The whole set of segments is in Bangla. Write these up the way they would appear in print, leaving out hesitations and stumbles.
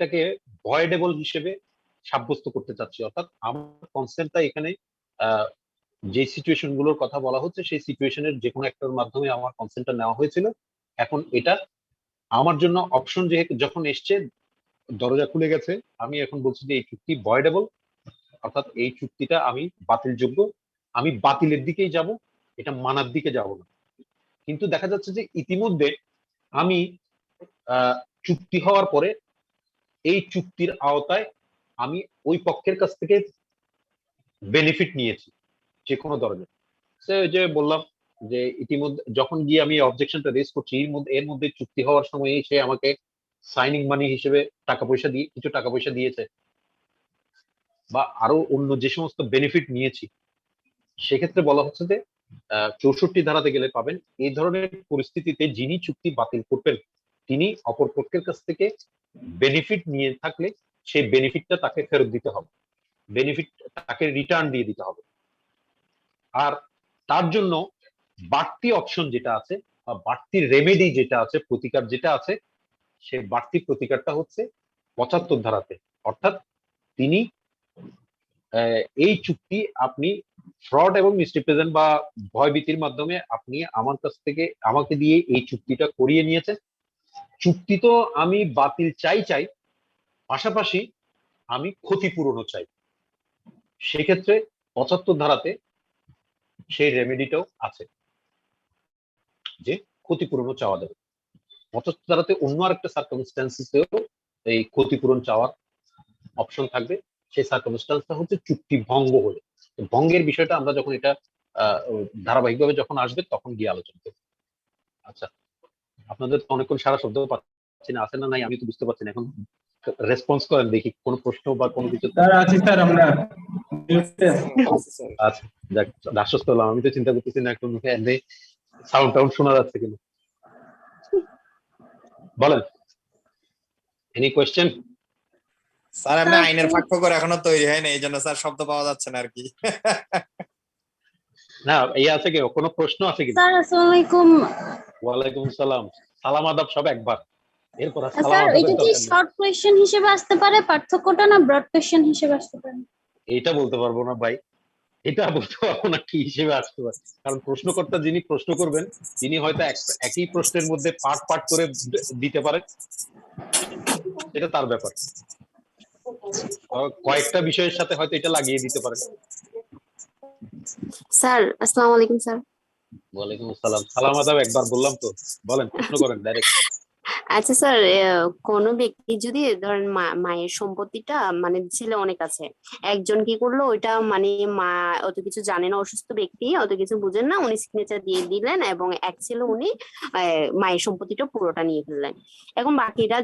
এটাকে ভয়েডেবল হিসেবে সাব্যস্ত করতে চাচ্ছি, অর্থাৎ আমার কনসেন্টটা এখানে যে সিচুয়েশন গুলোর কথা বলা হচ্ছে সেই সিচুয়েশনের যে কোনো একটার মাধ্যমে আমার কনসেন্টটা নেওয়া হয়েছিল। এখন এটা আমার জন্য অপশন যেহেতু যখন এসছে, দরজা খুলে গেছে, আমি এখন বলছি যে এই চুক্তি ভয়েডেবল, অর্থাৎ এই চুক্তিটা আমি বাতিলযোগ্য, আমি বাতিলের দিকেই যাব, এটা মানার দিকে যাব না। কিন্তু দেখা যাচ্ছে যে ইতিমধ্যে আমি চুক্তি হওয়ার পরে এই চুক্তির আওতায় আমি ওই পক্ষের কাছ থেকে বেনিফিট নিয়েছি যে কোনো ধরনের। সে যে বললাম যে ইতিমধ্যে যখন গিয়ে আমি অবজেকশনটা রেজ করছি, এর মধ্যে চুক্তি হওয়ার সময় সে আমাকে সাইনিং মানি হিসেবে টাকা পয়সা দিয়ে কিছু টাকা পয়সা দিয়েছে, বা আরো অন্য যে সমস্ত বেনিফিট নিয়েছি, সেক্ষেত্রে বলা হচ্ছে যে 64 ধারাতে গেলে পাবেন এই ধরনের পরিস্থিতিতে যিনি চুক্তি বাতিল করবেন তিনি অপর পক্ষের কাছ থেকে বেনিফিট নিয়ে থাকলে সেই বেনিফিটটা তাকে ফেরত দিতে হবে, বেনিফিট তাকে রিটার্ন দিয়ে দিতে হবে। আর তার জন্য বাড়তি অপশন যেটা আছে বা বাড়তি রেমেডি যেটা আছে, প্রতিকার যেটা আছে, সে বাড়তি প্রতিকারটা হচ্ছে 75 ধারাতে, অর্থাৎ তিনি এই চুক্তি আপনি ফ্রড এবং মিসরিপ্রেজেন্ট বা ভয়ভীতির মাধ্যমে আপনি আমার কাছ থেকে আমাকে দিয়ে এই চুক্তিটা করিয়ে নিয়েছেন, চুক্তি তো আমি বাতিল চাই, পাশাপাশি আমি ক্ষতিপূরণও চাই। সেক্ষেত্রে 75 ধারাতে সেই রেমেডিটাও আছে যে ক্ষতিপূরণও চাওয়া যাবে। 75 ধারাতে অন্য আরেকটা সার্কামস্ট্যান্সেসেও এই ক্ষতিপূরণ চাওয়ার অপশন থাকবে। সেই সার্কামস্ট্যান্সটা হচ্ছে চুক্তি ভঙ্গ হলে। ভঙ্গের বিষয়টা আমরা যখন এটা ধারাবাহিকভাবে যখন আসবে তখন গিয়ে আলোচনা করব। আচ্ছা, আপনাদের অনেকক্ষণ সারা শব্দ পাচ্ছি না, আছে না নাই আমি তো বুঝতে পারছি না, এখন রেসপন্স করেন দেখি কোন প্রশ্ন বা কোনো কিছু। স্যার আছি স্যার, আমরা আচ্ছা যাক, আশ্বস্ত হলাম। আমি তো চিন্তা করতেছি না এখন সাউন্ড টাউন্ড শোনা যাচ্ছে কিনা। বলেন, এনি কোয়েশ্চেন? স্যার আমরা আইনের পাঠ্যক্রম এখনো তৈরি হয়নি, এই জন্য স্যার শব্দ পাওয়া যাচ্ছে না আর কি। না এই আছে কি, কোনো প্রশ্ন আছে কি? স্যার আসসালামু আলাইকুম। ওয়ালাইকুম সালাম। সালাম আদাব সব একবার, এরপর সালাম স্যার আদাবের এটা কি দরকার নেই। শর্ট কোয়েশ্চেন হিসেবে আসতে পারে, পার্থক্যটা না ব্রড কোয়েশ্চেন হিসেবে আসতে পারে? এটা বলতে পারবো না ভাই, এটা বলতে পারবো না কি হিসেবে আসতে পারে, কারণ প্রশ্নকর্তা যিনি প্রশ্ন করবেন তিনি হয়তো একই প্রশ্নের মধ্যে পার্ট পার্ট করে দিতে পারেন, এটা তার ব্যাপার। কয়েকটা বিষয়ের সাথে হয়তো এটা লাগিয়ে দিতে পারেন। স্যার আসসালামু আলাইকুম স্যার। ওয়ালাইকুম আসসালাম। সালাম আদাব একবার বললাম তো, বলেন প্রশ্ন করেন ডাইরেক্ট। আচ্ছা স্যার, কোন ব্যক্তি যদি ধরেন মায়ের সম্পত্তিটা মানে ছেলে অনেক আছে, একজন কি করলো ওইটা মানে মা অত কিছু জানে না, অসুস্থ ব্যক্তি অত কিছু বুঝেন না, উনি সিগনেচার দিয়ে দিলেন এবং এক ছেলে উনি মায়ের সম্পত্তিটা পুরোটা নিয়ে ফেললেন। এখন বাকিরা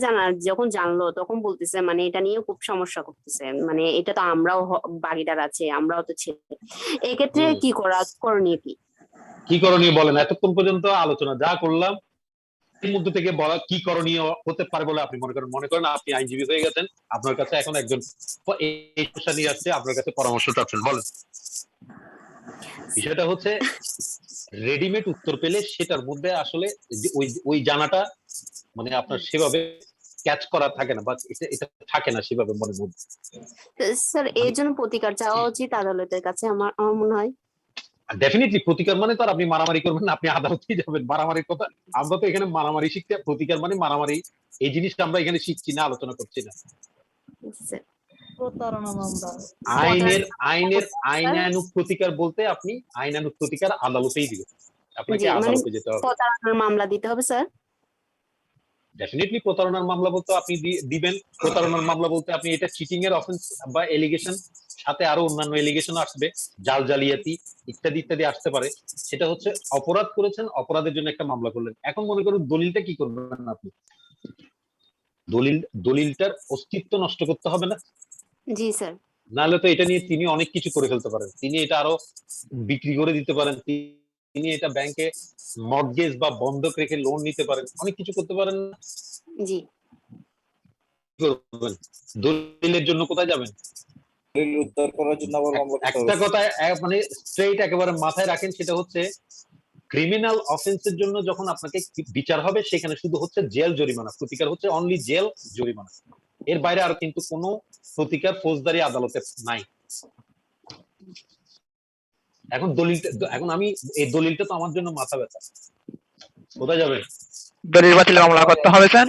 যখন জানলো তখন বলতেছে মানে এটা নিয়ে খুব সমস্যা করতেছে, মানে এটা তো আমরাও বাকিটার আছে, আমরাও তো ছেলে, এক্ষেত্রে কি করণীয় কি? কি করণীয় বলেন, এতক্ষণ পর্যন্ত আলোচনা যা করলাম এর মধ্যে থেকে বলা কি করণীয় হতে পারে বলে আপনি মনে করেন আপনি আইনজীবী হয়ে গেছেন, আপনার কাছে এখন একজন এই সমস্যা নিয়ে আসছে, আপনার কাছে পরামর্শ চাচ্ছেন, বলেন। বিষয়টা হচ্ছে রেডিমেড উত্তর পেলে সেটার মধ্যে আসলে ওই জানাটা মানে আপনার সেভাবে ক্যাচ করা থাকে না, বা এটা থাকে না সেভাবে মনের মধ্যে। স্যার এর জন্য প্রতিকার চাওয়া উচিত আদালতের কাছে, আমার মনে হয়। ডেফিনেটলি প্রতিকার মানে তো আর আপনি মারামারি করবেন না, আপনি আদালতেই যাবেন। মারামারির কথা আমরা তো এখানে মারামারি শিখতে, প্রতিকার মানে মারামারি, এই জিনিসটা আমরা এখানে শিখছি না, আলোচনা করছি না। আইনানুগ প্রতিকার বলতে আপনি আইনানুগ প্রতিকার আদালতেই দিবেন, আপনাকে আদালতে যেতে হবে। প্রতারণার মামলা দিতে হবে স্যার? ডেফিনেটলি প্রতারণার মামলা বলতে আপনি দিবেন। প্রতারণার মামলা বলতে আপনি এটা চিটিং এর অফেন্স বা এলিগেশন, সাথে আরো অন্যান্য এলিগেশন আসবে, জাল জালিয়াতি ইত্যাদি ইত্যাদি আসতে পারে। সেটা হচ্ছে অপরাধ করেছেন, অপরাধের জন্য একটা মামলা করলেন। এখন মনে করুন দলিলটা কি করবেন আপনি, দলিলটার অস্তিত্ব নষ্ট করতে হবে না? জি স্যার। নাহলে তো এটা নিয়ে তিনি অনেক কিছু করে ফেলতে পারেন, তিনি এটা আরো বিক্রি করে দিতে পারেন, তিনি এটা ব্যাংকে মর্টগেজ বা বন্ধক রেখে লোন নিতে পারেন, অনেক কিছু করতে পারেন। জি। দলিলের জন্য কোথায় যাবেন? উদ্ধার করার জন্য আবার মামলা করতে হবে। একটা কথা মানে স্ট্রেইট একেবারে মাথায় রাখেন, সেটা হচ্ছে ক্রিমিনাল অফেন্সের জন্য যখন আপনাকে বিচার হবে সেখানে শুধু হচ্ছে জেল জরিমানা, প্রতিকার হচ্ছে অনলি জেল জরিমানা। এর বাইরে আর কিন্তু কোনো প্রতিকার ফৌজদারি আদালতে নাই। এখন আমি এই দলিলটা তো আমার জন্য মাথা ব্যথা। কোথায় যাবে? দলিল বাতিলের মামলা করতে হবে স্যার।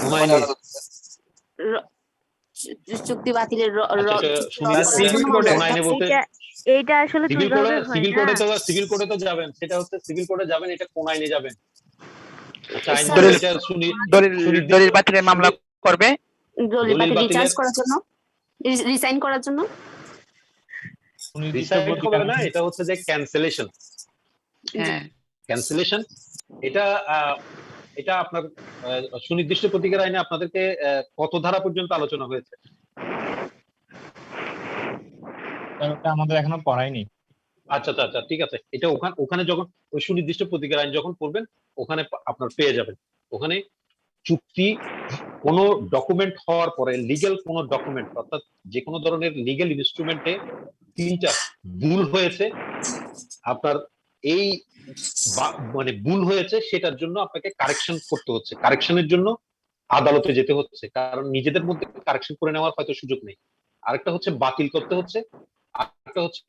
হুমায়ুন চুক্তি বাতিলের সিভিল কোডে হুমায়ুন বলতে এইটা আসলে কিভাবে হয় না সিভিল কোর্টে তো যাবেন, সেটা হচ্ছে সিভিল কোর্টে যাবেন, এটা কোন আইনে যাবেন? আচ্ছা, আইন দলিল- এটা দলিল বাতিলের মামলা করবে দলিল বাতিল বাতিলের- রিচার্জ করার জন্য, রিসাইন করার জন্য। রিসাইন হবে না, এটা হচ্ছে যে ক্যান্সেলেশন। হ্যাঁ ক্যান্সেলেশন এটা এটা আপনার সুনির্দিষ্ট প্রতিকার আইনে আপনাদেরকে কত ধারা পর্যন্ত আলোচনা হয়েছে? ওটা আমাদের এখনো পড়ায়নি। আচ্ছা আচ্ছা আচ্ছা, ঠিক আছে। এটা ওখানে যখন ওই সুনির্দিষ্ট প্রতিকার আইন যখন পড়বেন, ওখানে আপনার পেয়ে যাবেন। ওখানে চুক্তি কোনো ডকুমেন্ট হওয়ার পরে লিগ্যাল কোনো ডকুমেন্ট, অর্থাৎ যে কোনো ধরনের লিগ্যাল ইনস্ট্রুমেন্টে 3টা ভুল হয়েছে, আপনার এই মানে ভুল হয়েছে সেটার জন্য আপনাকে কারেকশন করতে হচ্ছে। কারেকশনের জন্য আদালতে যেতে হচ্ছে, কারণ নিজেদের মধ্যে কারেকশন করে নেওয়ার হয়তো সুযোগ নেই। আরেকটা হচ্ছে বাতিল করতে হচ্ছে, আরেকটা হচ্ছে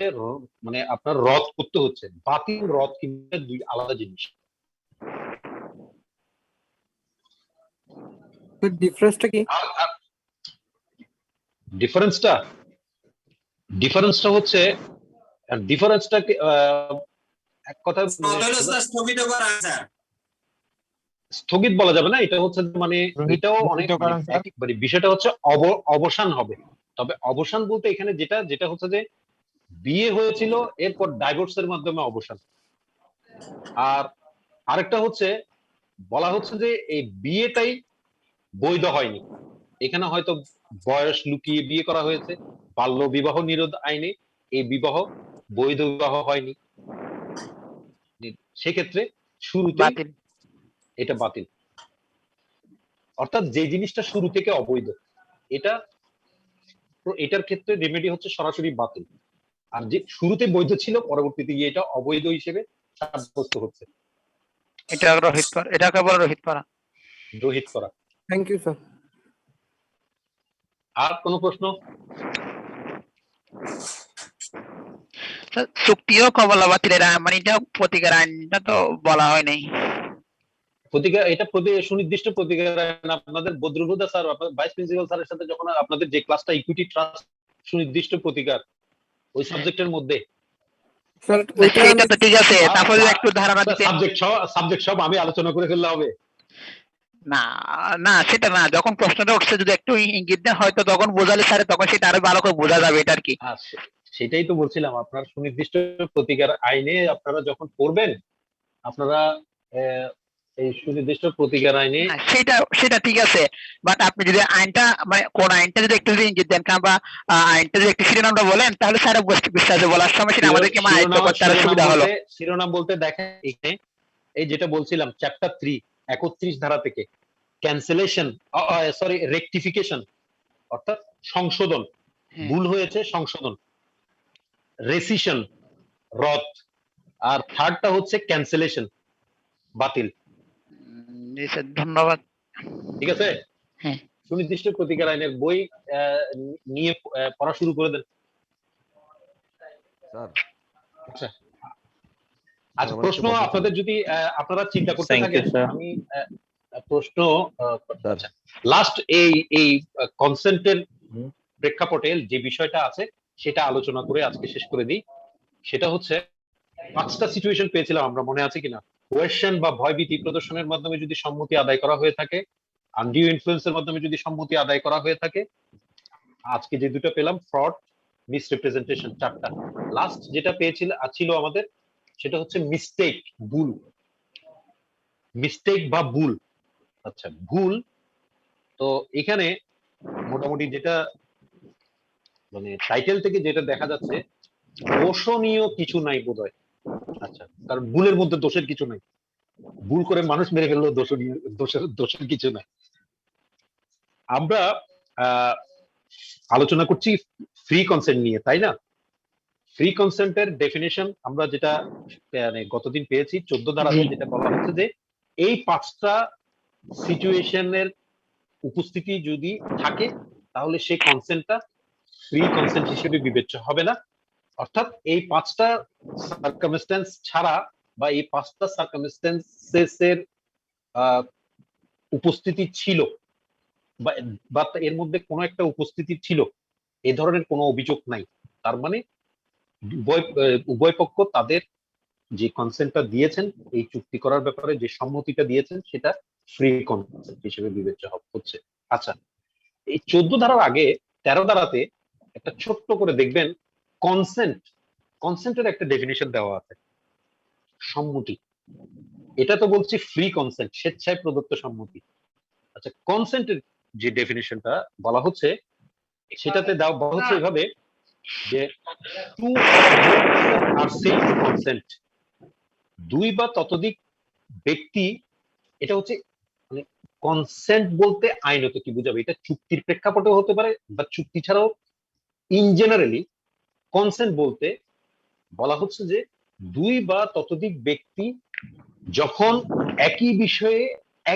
মানে আপনার রদ করতে হচ্ছে। বাতিল রদ কিন্তু দুই আলাদা জিনিস। ডিফারেন্সটা কি? ডিফারেন্সটা হচ্ছে এক কথা স্থগিত বলা যাবে না, এটা হচ্ছে মানে এটাও অনেক মানে বিষয়টা হচ্ছে অবসান হবে। তবে অবসান বলতে এখানে যেটা হচ্ছে যে বিয়ে হয়েছিল, এরপর ডাইভোর্সের মাধ্যমে অবসান। আর আরেকটা হচ্ছে বলা হচ্ছে যে এই বিয়েটাই বৈধ হয়নি। এখানে হয়তো বয়স লুকিয়ে বিয়ে করা হয়েছে, বাল্য বিবাহ নিরোধ আইনে এই বিবাহ বৈধ বিবাহ হয়নি, সেক্ষেত্রে শুরুতে বাতিল। এটা বাতিল। অর্থাৎ যে জিনিসটা শুরু থেকে অবৈধ, এটার ক্ষেত্রে রেমেডি হচ্ছে সরাসরি বাতিল। আর যে শুরুতে বৈধ ছিল, পরবর্তীতে গিয়ে এটা অবৈধ হিসেবে সাব্যস্ত হচ্ছে। এটাকে বলে রোহিত করা। Thank you sir. আর কোনো প্রশ্ন? চুক্তিও কবলা বাতিলের মানে এটা প্রতিকার আইনটা তো বলা হয় নাই। প্রতিকার এটা সুনির্দিষ্ট প্রতিকার আইন। আপনাদের বদরুল হুদা স্যার, আপনাদের ভাইস প্রিন্সিপাল স্যারের সাথে যখন আপনাদের যে ক্লাসটা ইকুইটি ট্রাস্ট সুনির্দিষ্ট প্রতিকার, ওই সাবজেক্টের মধ্যে স্যার সেটা তো ঠিক আছে, তারপরে একটু ধারণা দিতে। সাবজেক্ট সব আমি আলোচনা করে ফেললে হবে না না, সেটা না, যখন প্রশ্নটা উঠছে যদি একটু ইঙ্গিত দেন হয়তো তখন বোঝালে স্যার, তখন সেটা আরো ভালো করে বোঝা যাবে এটা আর কি। সেটাই তো বলছিলাম, আপনার সুনির্দিষ্ট প্রতিকার আইনে আপনারা যখন পড়বেন, আপনারা এই সুনির্দিষ্ট প্রতিকার আইনে সেটা ঠিক আছে, বাট আপনি যদি আইনটা মানে কোন আইনটা যদি একটু ইঙ্গিত দেন বা আইনটা যদি একটু শিরোনামটা বলেন, তাহলে স্যার বিশ্বাসে বলার সময় সেটা আমাদেরকে আয়ত্ত করতে আরো সুবিধা হলো। শিরোনাম বলতে দেখেন এখানে এই যেটা বলছিলাম চ্যাপ্টার 3 31 ধারা থেকে ক্যান্সেলেশন, সরি রেকটিফিকেশন অর্থাৎ সংশোধন, ভুল হয়েছে সংশোধন, রেসিশন রদ, আর থার্ডটা হচ্ছে ক্যান্সেলেশন বাতিল। জি স্যার, ধন্যবাদ। ঠিক আছে, হ্যাঁ। সুনির্দিষ্ট প্রতিকার আইনের বই নিয়ে পড়া শুরু করে দেন। আচ্ছা আচ্ছা, প্রশ্ন আপনাদের যদি আপনারা চিন্তা করতে থাকেন, আমি প্রশ্ন লাস্ট এই কনসেন্টের প্রেক্ষাপটে যে বিষয়টা আছে সেটা আলোচনা করে আজকে শেষ করে দিই। সেটা হচ্ছে 5টা সিচুয়েশন পেয়েছিলাম আমরা, মনে আছে কিনা? কোয়েশ্চেন বা ভয়ভীতি প্রদর্শনের মাধ্যমে যদি সম্মতি আদায় করা হয়ে থাকে, আনডিউ ইনফ্লুয়েন্সের মাধ্যমে যদি সম্মতি আদায় করা হয়ে থাকে, আজকে যে দুটো পেলাম ফ্রড, মিসরিপ্রেজেন্টেশন, 4টা। লাস্ট যেটা ছিল আমাদের সেটা হচ্ছে মিস্টেক, ভুল, মিস্টেক বা ভুল। আচ্ছা, ভুল তো এখানে মোটামুটি যেটা মানে টাইটেল থেকে যেটা দেখা যাচ্ছে, দোষণীয় কিছু নাই বোধহয়। আচ্ছা, কারণ ভুলের মধ্যে দোষের কিছু নাই, ভুল করে মানুষ মেরে ফেললেও দোষের কিছু নাই। আমরা আলোচনা করছি ফ্রি কনসেন্ট নিয়ে, তাই না? ফ্রি কনসেন্টের ডেফিনেশন আমরা যেটা মানে গতদিন পেয়েছি 14 ধারাতে, যেটা বলা হচ্ছে যে এই 5টা সিচুয়েশনের উপস্থিতি যদি থাকে তাহলে সেই কনসেন্টটা ফ্রি কনসেন্ট হিসেবে বিবেচ্য হবে না। অর্থাৎ এই 5টা সার্কামস্টেন্স ছাড়া বা এই 5টা সার্কামস্টেন্সের উপস্থিতি ছিল বা এর মধ্যে কোনো একটা উপস্থিতি ছিল, এ ধরনের কোনো অভিযোগ নাই। তার মানে উভয় পক্ষ তাদের যে কনসেন্টটা দিয়েছেন, এই চুক্তি করার ব্যাপারে যে সম্মতিটা দিয়েছেন, সেটা ফ্রি কনসেন্ট হিসেবে বিবেচ্য হচ্ছে। আচ্ছা, এই 14 ধারার আগে 13 ধারাতে একটা ছোট্ট করে দেখবেন কনসেন্টের একটা ডেফিনিশন দেওয়া আছে, সম্মতি। এটা তো বলছি ফ্রি কনসেন্ট, স্বেচ্ছায় প্রদত্ত সম্মতি। আচ্ছা, কনসেন্টের যে ডেফিনিশনটা বলা হচ্ছে, সেটাতে বলা হচ্ছে এভাবে যে two are same to consent, 2 বা ততোধিক ব্যক্তি। এটা হচ্ছে মানে কনসেন্ট বলতে আইনত কি বুঝাবে, এটা চুক্তির প্রেক্ষাপটেও হতে পারে বা চুক্তি ছাড়াও ইন জেনারেলি কনসেন্ট বলতে বলা হচ্ছে যে 2 বা ততোধিক ব্যক্তি যখন একই বিষয়ে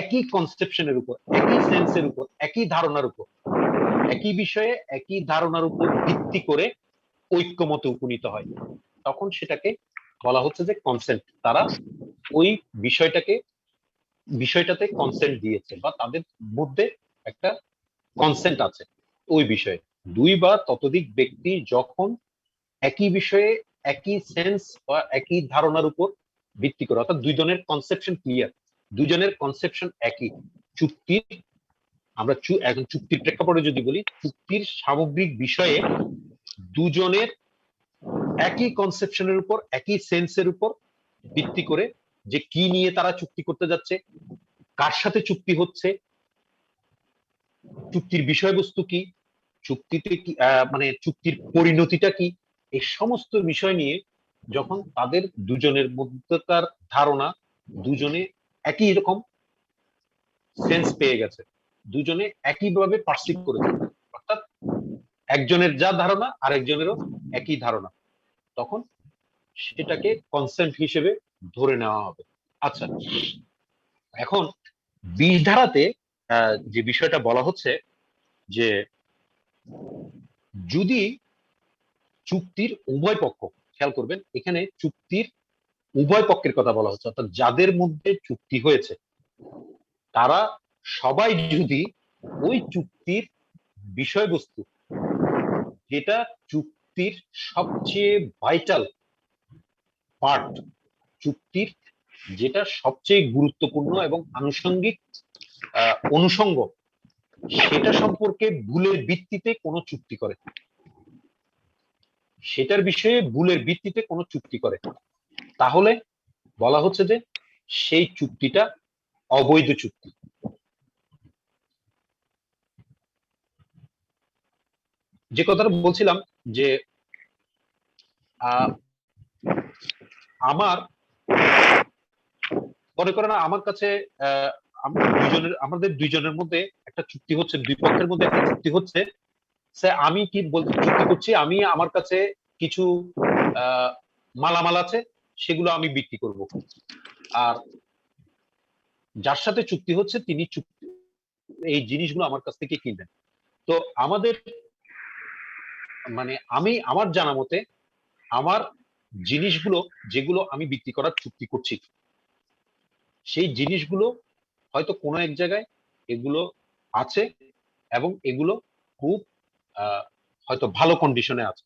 একই কনসেপশনের উপর, একই সেন্সের উপর, একই ধারণার উপর, একই বিষয়ে একই ধারণার উপর ভিত্তি করে ঐক্যমতে উপনীত হয়, তখন সেটাকে বলা হচ্ছে যে কনসেন্ট। তারা ওই বিষয়টাতে কনসেন্ট দিয়েছে বা তাদের মধ্যে একটা কনসেন্ট আছে ওই বিষয়ে। 2 বা ততোধিক ব্যক্তি যখন একই বিষয়ে একই সেন্স বা একই ধারণার উপর ভিত্তি করে, অর্থাৎ দুইজনের কনসেপশন ক্লিয়ার, দুইজনের কনসেপশন একই। চুক্তির আমরা এখন চুক্তির প্রেক্ষাপটে যদি বলি, চুক্তির সামগ্রিক বিষয়ে দুজনের একই কনসেপশনের উপর, একই সেন্সের উপর ভিত্তি করে যে কি নিয়ে তারা চুক্তি করতে যাচ্ছে, কার সাথে চুক্তি হচ্ছে, চুক্তির বিষয়বস্তু কি, চুক্তিতে কি মানে চুক্তির পরিণতিটা কি, এই সমস্ত বিষয় নিয়ে যখন তাদের দুজনের মধ্যকার ধারণা, দুজনে একই রকম সেন্স পেয়ে গেছে, দুজনে একইভাবে পারসিভ করেছে, অর্থাৎ একজনের যা ধারণা আরেকজনেরও একই ধারণা, তখন সেটাকে কনসেন্ট হিসেবে ধরে নেওয়া হবে। আচ্ছা, এখন 20 ধারাতে যে বিষয়টা বলা হচ্ছে যে যদি চুক্তির উভয় পক্ষ, খেয়াল করবেন এখানে চুক্তির উভয় পক্ষের কথা বলা হচ্ছে, অর্থাৎ যাদের মধ্যে চুক্তি হয়েছে তারা সবাই যদি ওই চুক্তির বিষয়বস্তু, যেটা চুক্তির সবচেয়ে ভাইটাল পার্ট, চুক্তির যেটা সবচেয়ে গুরুত্বপূর্ণ এবং আনুষঙ্গিক অনুষঙ্গ, সেটা সম্পর্কে ভুলের ভিত্তিতে কোনো চুক্তি করে, সেটার বিষয়ে ভুলের ভিত্তিতে কোনো চুক্তি করে, তাহলে বলা হচ্ছে যে সেই চুক্তিটা অবৈধ চুক্তি। যে কথাটা বলছিলাম যে আমার মনে করেন আমার কাছে আমাদের দুইজনের মধ্যে একটা চুক্তি হচ্ছে, দুই পক্ষের মধ্যে একটা চুক্তি হচ্ছে, আমি কি বলতে চুক্তি করছি, আমি আমার কাছে কিছু মালামাল আছে, সেগুলো আমি বিক্রি করব, আর যার সাথে চুক্তি হচ্ছে তিনি এই জিনিসগুলো আমার কাছ থেকে কিনবেন। তো আমাদের মানে আমার জানা মতে আমার জিনিসগুলো যেগুলো আমি বিক্রি করার চুক্তি করছি, সেই জিনিসগুলো হয়তো কোনো এক জায়গায় এগুলো আছে এবং এগুলো খুব হয়তো ভালো কন্ডিশনে আছে,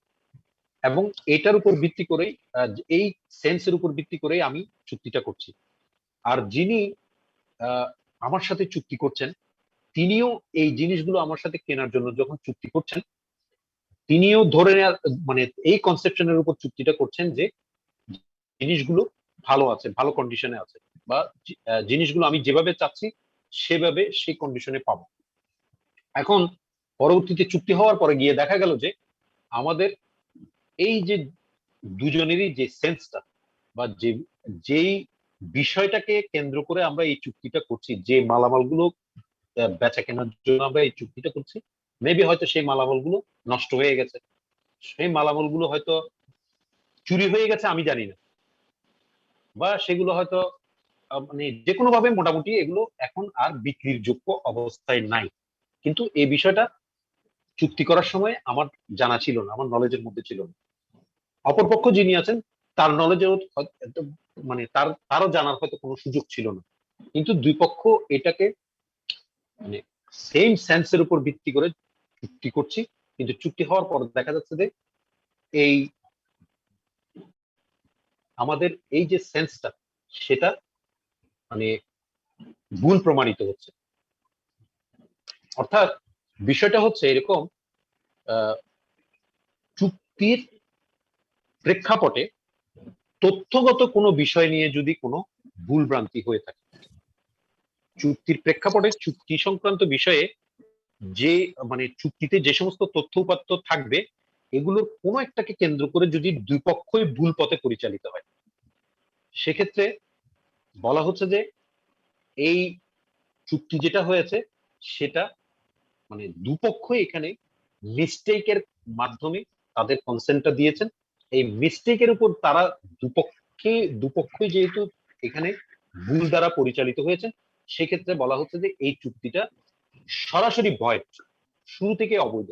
এবং এটার উপর ভিত্তি করেই এই সেন্সের উপর ভিত্তি করেই আমি চুক্তিটা করছি। আর যিনি আমার সাথে চুক্তি করছেন, তিনিও এই জিনিসগুলো আমার সাথে কেনার জন্য যখন চুক্তি করছেন, তিনিও ধরে নেওয়ার মানে এই কনসেপশনের উপর চুক্তিটা করছেন যে জিনিসগুলো ভালো আছে, ভালো কন্ডিশনে আছে, বা জিনিসগুলো আমি যেভাবে চাচ্ছি সেভাবে সেই কন্ডিশনে পাবো। এখন পরবর্তীতে চুক্তি হওয়ার পরে গিয়ে দেখা গেল যে আমাদের এই যে দুজনেরই যে সেন্সটা বা যেই বিষয়টাকে কেন্দ্র করে আমরা এই চুক্তিটা করছি, যে মালামালগুলো বেচা কেনার জন্য আমরা এই চুক্তিটা করছি, মেবি হয়তো সেই মালামালগুলো নষ্ট হয়ে গেছে, সেই মালামালগুলো হয়তো চুরি হয়ে গেছে, আমি জানি না, বা সেগুলো হয়তো মানে যে কোনো ভাবে মোটামুটি এগুলো এখন আর বিক্রির যোগ্য অবস্থায় নাই। কিন্তু এই বিষয়টা চুক্তি করার সময় আমার জানা ছিল না, আমার নলেজের মধ্যে ছিল না। অপরপক্ষ যিনি আছেন তার নলেজেও মানে তারও জানার হয়তো কোনো সুযোগ ছিল না, কিন্তু দুই পক্ষ এটাকে মানে সেম সেন্সের উপর ভিত্তি করে চুক্তি করছি। কিন্তু চুক্তি হওয়ার পর দেখা যাচ্ছে যে এই আমাদের এই যে সেন্সটা সেটা মানে ভুল প্রমাণিত হচ্ছে। অর্থাৎ বিষয়টা হচ্ছে এরকম, চুক্তির প্রেক্ষাপটে তথ্যগত কোনো বিষয় নিয়ে যদি কোনো ভুল ভ্রান্তি হয়ে থাকে, চুক্তির প্রেক্ষাপটে চুক্তি সংক্রান্ত বিষয়ে যে মানে চুক্তিতে যে সমস্ত তথ্য উপাত্ত থাকবে এগুলোর কোনো একটাকে কেন্দ্র করে যদি দুই পক্ষই ভুল পথে পরিচালিত হয়, সেক্ষেত্রে বলা হচ্ছে যে এই চুক্তি যেটা হয়েছে সেটা মানে দুপক্ষই এখানে মিস্টেকের মাধ্যমে তাদের কনসেন্টটা দিয়েছেন। এই মিস্টেকের উপর তারা দুপক্ষই যেহেতু এখানে ভুল দ্বারা পরিচালিত হয়েছেন, সেক্ষেত্রে বলা হচ্ছে যে এই চুক্তিটা সরাসরি ভয়েড, শুরু থেকে অবৈধ,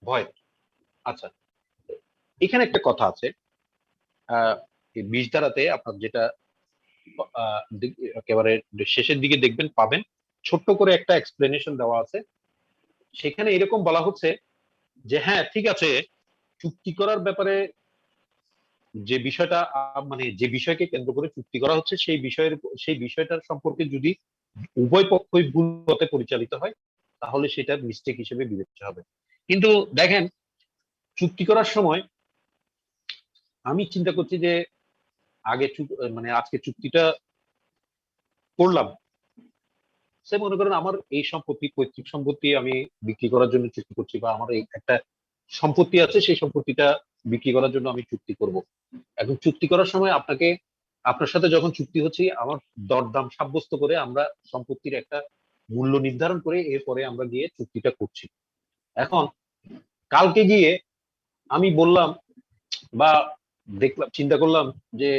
ভয়েড। আচ্ছা, এখানে একটা কথা আছে, এই 20 ধারাতে আপনার যেটা একেবারে শেষের দিকে দেখবেন পাবেন, ছোট্ট করে একটা এক্সপ্লেনেশন দেওয়া আছে। সেখানে এরকম বলা হচ্ছে যে হ্যাঁ ঠিক আছে, চুক্তি করার ব্যাপারে যে বিষয়টা মানে যে বিষয়কে কেন্দ্র করে চুক্তি করা হচ্ছে সেই বিষয়টার সম্পর্কে যদি উভয় পক্ষই ভুল পথে পরিচালিত হয় তাহলে সেটা মিস্টেক হিসেবে বিবেচ্য হবে। কিন্তু দেখেন, চুক্তি করার সময় আমি চিন্তা করছি যে আগে মানে আজকে চুক্তিটা করলাম, সে মনে করেন আমার এই সম্পত্তি, পৈতৃক সম্পত্তি আমি বিক্রি করার জন্য চুক্তি করছি, বা আমার এই একটা সম্পত্তি আছে সেই সম্পত্তিটা বিক্রি করার জন্য আমি চুক্তি করব। এখন চুক্তি করার সময় আপনার সাথে যখন চুক্তি হচ্ছে, আমার দরদাম সাব্যস্ত করে আমরা সম্পত্তির একটা মূল্য নির্ধারণ করে এরপরে আমরা গিয়ে চুক্তিটা করছি। এখন কালকে গিয়ে আমি বললাম বা দেখলাম, চিন্তা করলাম যে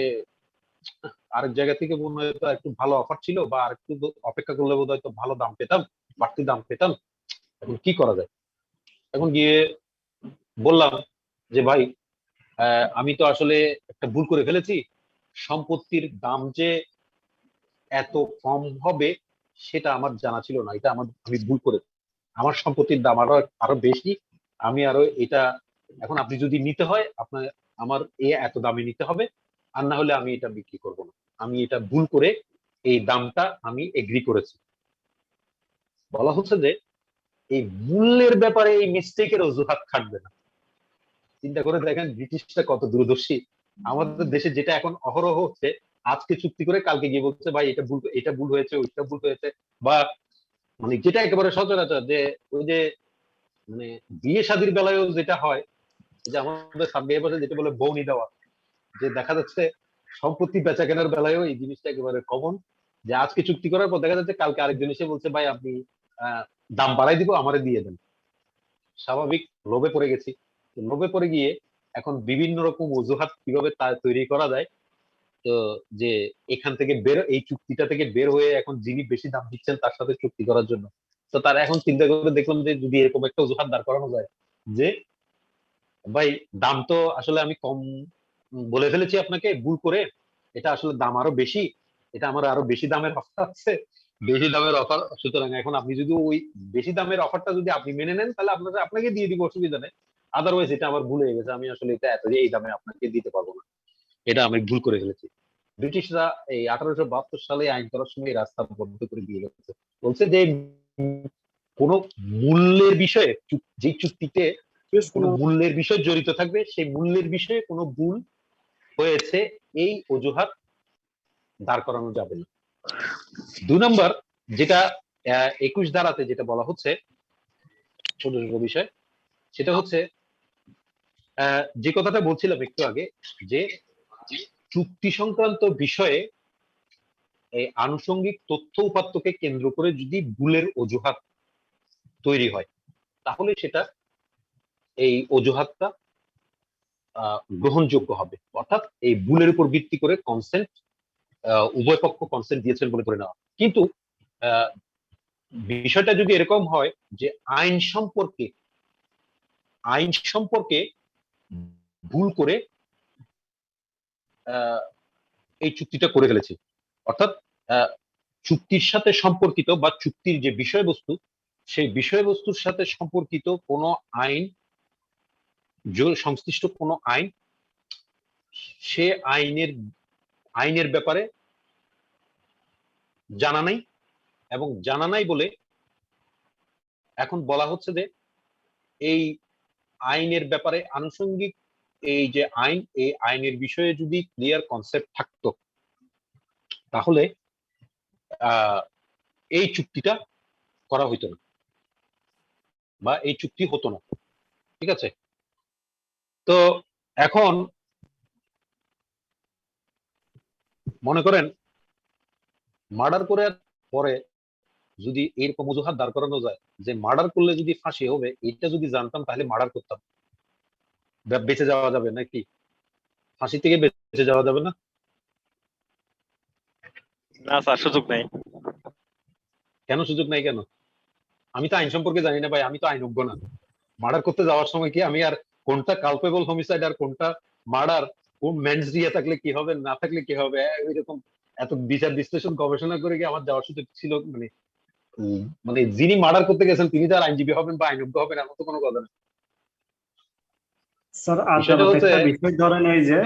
আরেক জায়গা থেকে মনে হয় একটু ভালো অফার ছিল, বা আরেকটু অপেক্ষা করলে বোধ হয়তো ভালো দাম পেতাম, বাড়তি দাম পেতাম, এখন কি করা যায়? এখন গিয়ে বললাম যে ভাই, আমি তো আসলে একটা ভুল করে ফেলেছি, সম্পত্তির দাম যে এত কম হবে সেটা আমার জানা ছিল না, এটা আমি ভুল করে, আমার সম্পত্তির দাম আরো বেশি, আমি আরো এটা, এখন আপনি যদি নিতে হয় আপনার আমার এত দামে নিতে হবে, আর না হলে আমি এটা বিক্রি করব না, আমি এটা ভুল করে এই দামটা আমি এগ্রি করেছি। বলা হচ্ছে যে এই মূল্যের ব্যাপারে এই মিস্টেকের অজুহাত খাটবে না। চিন্তা করে দেখেন ব্রিটিশরা কত দূরদর্শী। আমাদের দেশে যেটা এখন অহরহ হচ্ছে, আজকে চুক্তি করে কালকে গিয়ে বলছে ভাই এটা ভুল হয়েছে, ওইটা ভুল হয়েছে, বা মানে যেটা একেবারে সচরাচর যে ওই যে মানে বিয়ে শাদীর বেলায়ও যেটা হয়, যে আমাদের সামনে বছর যেটা বলে বউনি দেওয়া, যে দেখা যাচ্ছে সম্পত্তি বেচা কেনার বেলায়ও এই জিনিসটা একেবারে কমন, যে আজকে চুক্তি করার পর দেখা যাচ্ছে কালকে আরেকজন এসে বলছে ভাই আপনি দাম বাড়াই দিব, আমারে দিয়ে দেন। স্বাভাবিক লোভে পড়ে গেছি, লোভে পড়ে গিয়ে এখন বিভিন্ন রকম অজুহাত কিভাবে তা তৈরি করা যায়, তো যে এখান থেকে এই চুক্তিটা থেকে বের হয়ে এখন যিনি বেশি দাম দিচ্ছেন তার সাথে চুক্তি করার জন্য, তো তারা এখন চিন্তা করে দেখলাম যে যদি এরকম একটা অজুহাত দাঁড় করানো যায় যে ভাই দাম তো আসলে আমি কম বলে ফেলেছি আপনাকে ভুল করে, এটা আসলে দাম আরো বেশি, এটা আমার আরো বেশি দামের অফার আছে, বেশি দামের অফার, সুতরাং এখন আপনি যদি ওই বেশি দামের অফারটা যদি আপনি মেনে নেন তাহলে আপনাকে দিয়ে দিব, অসুবিধা নেই, আদারওয়াইজ এটা আমার ভুল হয়ে গেছে, আমি আসলে এটা এত এই দামে আপনাকে দিতে পারবো না, এটা আমি ভুল করে ফেলেছি। ব্রিটিশরা এই 1872 সালে আইন করার সময় এই রাস্তা বন্ধ করে দিয়ে গেছে, বলছে যে কোন মূল্যের বিষয়ে যে চুক্তিতে কোনো মূল্যের বিষয় জড়িত থাকবে, সেই মূল্যের বিষয়ে কোনো ভুল হয়েছে এই অজুহাত দাঁড় করানো যাবে না। 2 নম্বর যেটা 21 ধারাতে যেটা বলা হচ্ছে ছোট ছোট বিষয়, সেটা হচ্ছে যে কথাটা বলছিলাম একটু আগে, যে চুক্তি সংক্রান্ত বিষয়ে এই আনুষঙ্গিক তথ্য উপাত্তকে কেন্দ্র করে যদি ভুলের অজুহাত তৈরি হয় তাহলে সেটা এই অজুহাতটা গ্রহণযোগ্য হবে, অর্থাৎ এই ভুলের উপর ভিত্তি করে কনসেন্ট উভয় পক্ষ কনসেন্ট দিয়েছেন বলে ধরে নেওয়া। কিন্তু বিষয়টা যদি এরকম হয় যে আইন সম্পর্কে ভুল করে এই চুক্তিটা করে ফেলেছি, অর্থাৎ চুক্তির সাথে সম্পর্কিত বা চুক্তির যে বিষয়বস্তু, সেই বিষয়বস্তুর সাথে সম্পর্কিত কোনো আইন, সংশ্লিষ্ট কোনো আইন, সে আইনের ব্যাপারে জানা নাই, এবং জানা নাই বলে এখন বলা হচ্ছে যে এই আইনের ব্যাপারে আনুষঙ্গিক এই যে আইন, এই আইনের বিষয়ে যদি ক্লিয়ার কনসেপ্ট থাকতো তাহলে এই চুক্তিটা করা হইতো না বা এই চুক্তি হতো না। ঠিক আছে, তো এখন মনে করেন মার্ডার করার পরে যদি এরকম অজুহাত দাঁড় করানো যায় যে মার্ডার করলে যদি ফাঁসি হবে, এটা যদি জানতাম তাহলে মার্ডার করতাম, বেঁচে যাওয়া যাবে নাকি? ফাঁসি থেকে বেঁচে যাওয়া যাবে না? না স্যার, সুযোগ নেই। কেন সুযোগ নাই? কেন? আমি তো আইন সম্পর্কে জানি না ভাই, আমি তো আইনজ্ঞ না। মার্ডার করতে যাওয়ার সময় কি আমি আর কোনটা কালপেবল হোমিসাইড আর কোনটা মার্ডার, কোন মেন্স দিয়ে থাকলে কি হবে, না থাকলে কি হবে, এরকম এত বিচার বিশ্লেষণ গবেষণা করে কি আমার যাওয়ার সুযোগ ছিল? মানে যিনি মার্ডার করতে গেছেন তিনি তো আর আইনজীবী হবেন বা আইনজ্ঞ হবেন এমন তো কোনো কথা নেই। স্যার বিষয়টা আদালত হচ্ছে একটা বিষয় ধরে নেই যে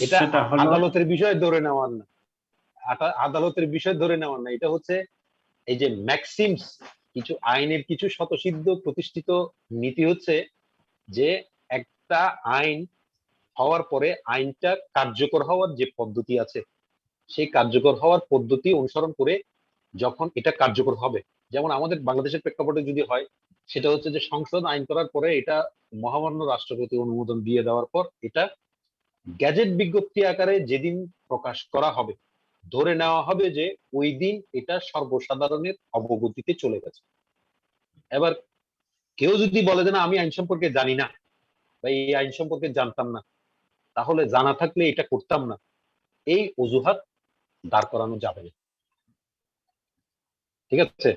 এটা সেটা হলো আদালতের বিষয় ধরে নেওয়ার না, আদালতের বিষয় ধরে নেওয়ার না, এটা হচ্ছে এই যে ম্যাক্সিমস, কিছু আইনের কিছু স্বতঃসিদ্ধ প্রতিষ্ঠিত নীতি হচ্ছে যে একটা আইন হওয়ার পরে আইনটা কার্যকর হওয়ার যে পদ্ধতি আছে, সেই কার্যকর হওয়ার পদ্ধতি অনুসরণ করে যখন এটা কার্যকর হবে, যেমন আমাদের বাংলাদেশের প্রেক্ষাপটে যদি হয়, সেটা হচ্ছে যে সংসদ আইন করার পরে এটা মহামান্য রাষ্ট্রপতি অনুমোদন দিয়ে দেওয়ার পর এটা গ্যাজেট বিজ্ঞপ্তি আকারে যেদিন প্রকাশ করা হবে, ধরে নেওয়া হবে যে ওই দিন এটা সর্বসাধারণের অবগতিতে চলে গেছে। এবার কেউ যদি বলে যে না আমি আইন সম্পর্কে জানি না বা এই আইন সম্পর্কে জানতাম না, তাহলে জানা থাকলে এটা করতাম না, এই অজুহাত দাঁড় করানো যাবে না। ঠিক আছে,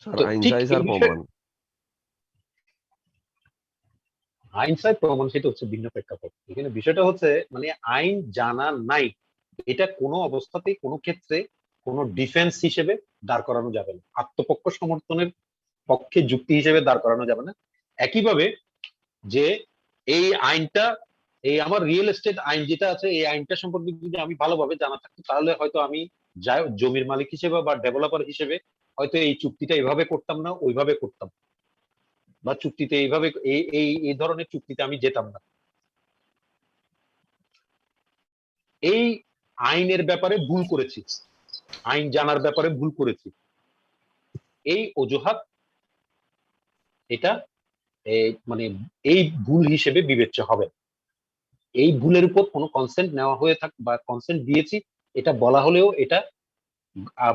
স্যার তো আইন ঠিক চাই এই স্যার বিষয়ে প্রমাণ। আইন চাই প্রমাণ, সেটা হচ্ছে ভিন্ন প্রেক্ষাপট। এখানে বিষয়টা হচ্ছে মানে আইন জানা নাই, এটা কোনো অবস্থাতেই কোনো ক্ষেত্রে কোনো ডিফেন্স হিসেবে দাঁড় করানো যাবে না, আত্মপক্ষ সমর্থনের পক্ষে যুক্তি হিসেবে দাঁড় করানো যাবে না। একইভাবে যে এই আইনটা, এই আমার রিয়েল এস্টেট আইন যেটা আছে, এই আইনটা সম্পর্কে যদি আমি ভালোভাবে জানা থাকতো তাহলে হয়তো আমি যাই জমির মালিক হিসেবে বা ডেভেলপার হিসেবে হয়তো এই চুক্তিটা এইভাবে করতাম না, ওইভাবে করতাম, বা চুক্তিতে এইভাবে এই ধরনের চুক্তিতে আমি যেতাম না। এই আইনের ব্যাপারে ভুল করেছি, আইন জানার ব্যাপারে ভুল করেছি, এই অজুহাত এটা মানে এই ভুল হিসেবে বিবেচ্য হবে। এই ভুলের উপর কোনো কনসেন্ট নেওয়া হয়ে থাক বা কনসেন্ট দিয়েছি এটা বলা হলেও এটা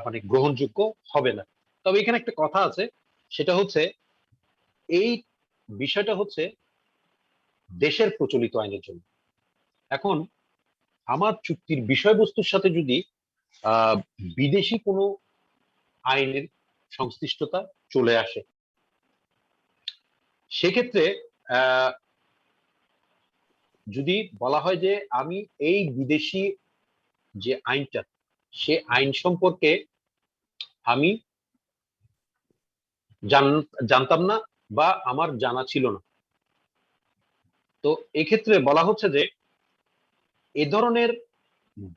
মানে গ্রহণযোগ্য হবে না। তবে এখানে একটা কথা আছে, সেটা হচ্ছে এই বিষয়টা হচ্ছে দেশের প্রচলিত আইনের জন্য। এখন আমার চুক্তির বিষয়বস্তুর সাথে যদি বিদেশি কোনো আইনের সংশ্লিষ্টতা চলে আসে, সেক্ষেত্রে যদি বলা হয় যে আমি এই বিদেশি যে আইনটা, সে আইন সম্পর্কে আমি জানতাম না বা আমার জানা ছিল না, তো এক্ষেত্রে বলা হচ্ছে যে এ ধরনের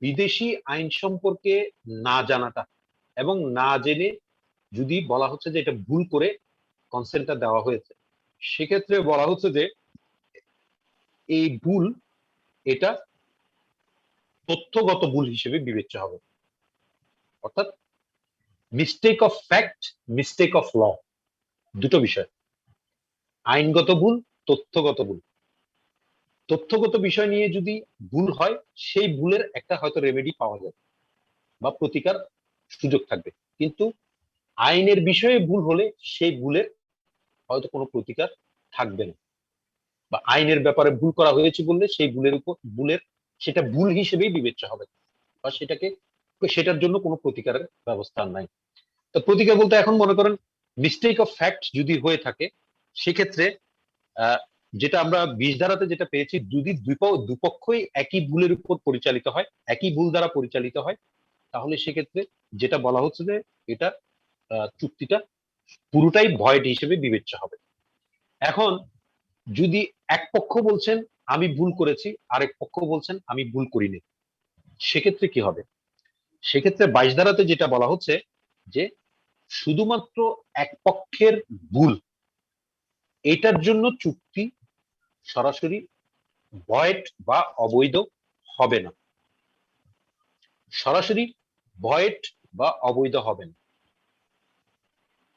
বিদেশি আইন সম্পর্কে না জানাটা এবং না জেনে যদি বলা হচ্ছে যে এটা ভুল করে কনসেন্টটা দেওয়া হয়েছে, সেক্ষেত্রে বলা হচ্ছে যে এই ভুল এটা তথ্যগত ভুল হিসেবে বিবেচ্য হবে। অর্থাৎ mistake of fact, mistake of law, দুটো বিষয়, আইনগত ভুল, তথ্যগত ভুল। তথ্যগত বিষয় নিয়ে যদি ভুল হয়, সেই ভুলের একটা হয়তো রেমেডি পাওয়া যাবে বা প্রতিকার সুযোগ থাকবে, কিন্তু আইনের বিষয়ে ভুল হলে সেই ভুলের হয়তো কোনো প্রতিকার থাকবে না, বা আইনের ব্যাপারে ভুল করা হয়েছে বললে সেই ভুলের উপর সেটা ভুল হিসেবেই বিবেচ্য হবে বা সেটাকে সেটার জন্য কোনো প্রতিকারের ব্যবস্থা নাই। তো প্রতিকার বলতে এখন মনে করেন মিস্টেক অফ ফ্যাক্ট যদি হয়ে থাকে সেক্ষেত্রে যেটা আমরা 20 ধারাতে যেটা পেয়েছি, যদি দুপক্ষই একই ভুলের উপর পরিচালিত হয়, একই ভুল দ্বারা পরিচালিত হয়, তাহলে সেক্ষেত্রে যেটা বলা হচ্ছে যে এটা চুক্তিটা পুরোটাই ভয়েড হিসেবে বিবেচ্য হবে। এখন যদি এক পক্ষ বলছেন আমি ভুল করেছি, আরেক পক্ষ বলছেন আমি ভুল করিনি, সেক্ষেত্রে কি হবে? সেক্ষেত্রে 22 ধারাতে যেটা বলা হচ্ছে যে শুধুমাত্র এক পক্ষের ভুল, এটার জন্য চুক্তি সরাসরি ভয়েড বা অবৈধ হবে না, সরাসরি ভয়েড বা অবৈধ হবে না।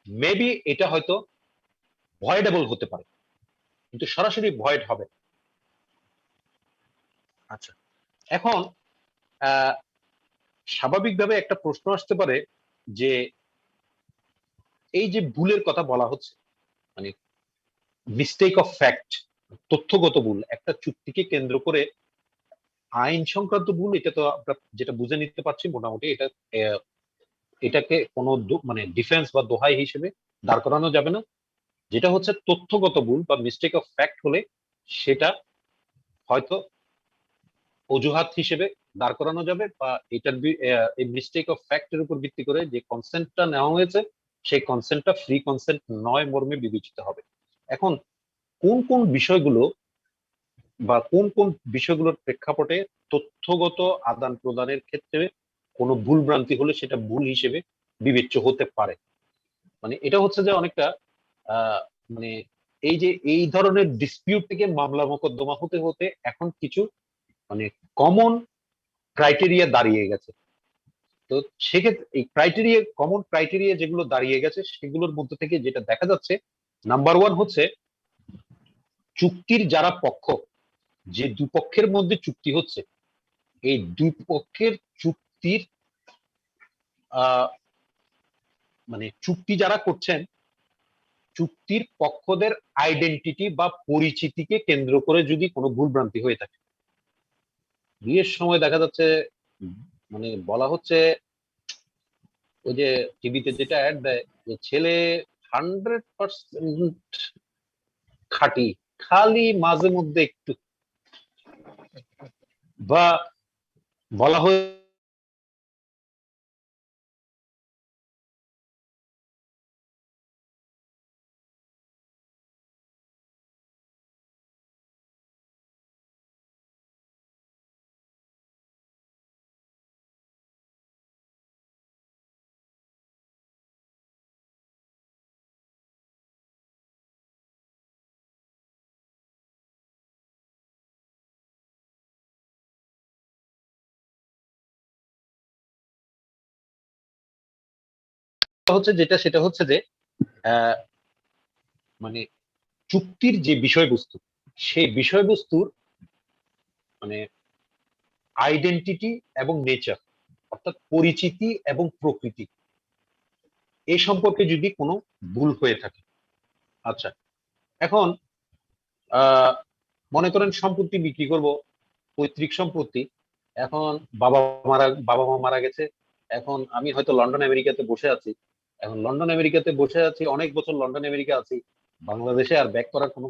মেবি এটা হয়তো ভয়েডেবল হতে পারে, কিন্তু সরাসরি ভয়েড হবে। আচ্ছা, এখন স্বাভাবিকভাবে একটা প্রশ্ন আসতে পারে যে এই যে ভুলের কথা বলা হচ্ছে, মানে মিস্টেক অফ ফ্যাক্ট, তথ্যগত ভুল, একটা চুক্তিকে কেন্দ্র করে আইন সংক্রান্ত ভুল, এটা তো আমরা যেটা বুঝে নিতে পারছি মোটামুটি এটাকে কোনো মানে ডিফেন্স বা দোহাই হিসেবে দাঁড় করানো যাবে না। যেটা হচ্ছে তথ্যগত ভুল বা মিস্টেক অফ ফ্যাক্ট হলে সেটা হয়তো অজুহাত হিসেবে দাঁড় করানো যাবে, বা এটার এই মিস্টেক অফ ফ্যাক্টের উপর ভিত্তি করে যে কনসেন্টটা নেওয়া হয়েছে সেই কনসেন্টটা ফ্রি কনসেন্ট নয় মর্মে বিবেচিত হবে। এখন কোন কোন বিষয়গুলো বা কোন কোন বিষয়গুলোর প্রেক্ষাপটে তথ্যগত আদান প্রদানের ক্ষেত্রে কোনো ভুল ভ্রান্তি হলে সেটা ভুল হিসেবে বিবেচ্য হতে পারে, মানে এটা হচ্ছে যে অনেকটা মানে এই যে এই ধরনের ডিসপিউট থেকে মামলা মোকদ্দমা হতে হতে এখন কিছু মানে কমন ক্রাইটেরিয়া দাঁড়িয়ে গেছে। তো সেক্ষেত্রে এই ক্রাইটেরিয়া, কমন ক্রাইটেরিয়া যেগুলো দাঁড়িয়ে গেছে সেগুলোর মধ্যে থেকে যেটা দেখা যাচ্ছে, নাম্বার 1 হচ্ছে চুক্তির যারা পক্ষ, যে দুপক্ষের মধ্যে চুক্তি হচ্ছে, এই দুই পক্ষের চুক্তির মানে চুক্তি যারা করছেন, চুক্তির পক্ষদের আইডেন্টিটি বা পরিচিতিকে কেন্দ্র করে যদি কোনো ভুলভ্রান্তি হয়ে থাকে, বিয়ের সময় দেখা যাচ্ছে মানে বলা হচ্ছে ওই যে টিভিতে যেটা অ্যাড দেয় যে ছেলে 100% খাঁটি, খালি মাঝে মধ্যে একটু, বা বলা হয় হচ্ছে যেটা, সেটা হচ্ছে যে মানে চুক্তির যে বিষয়বস্তু, সেই বিষয়বস্তুর মানে আইডেন্টিটি এবং নেচার, অর্থাৎ পরিচিতি এবং প্রকৃতি, এই সম্পর্কে যদি কোনো ভুল হয়ে থাকে। আচ্ছা, এখন মনে করেন সম্পত্তি বিক্রি করব, পৈতৃক সম্পত্তি, এখন বাবা মা মারা গেছে, এখন আমি হয়তো লন্ডন আমেরিকাতে বসে আছি, এখন লন্ডন আমেরিকাতে বসে আছি, অনেক বছর লন্ডন আমেরিকা আছি, বাংলাদেশে আর ব্যাক করার কোনো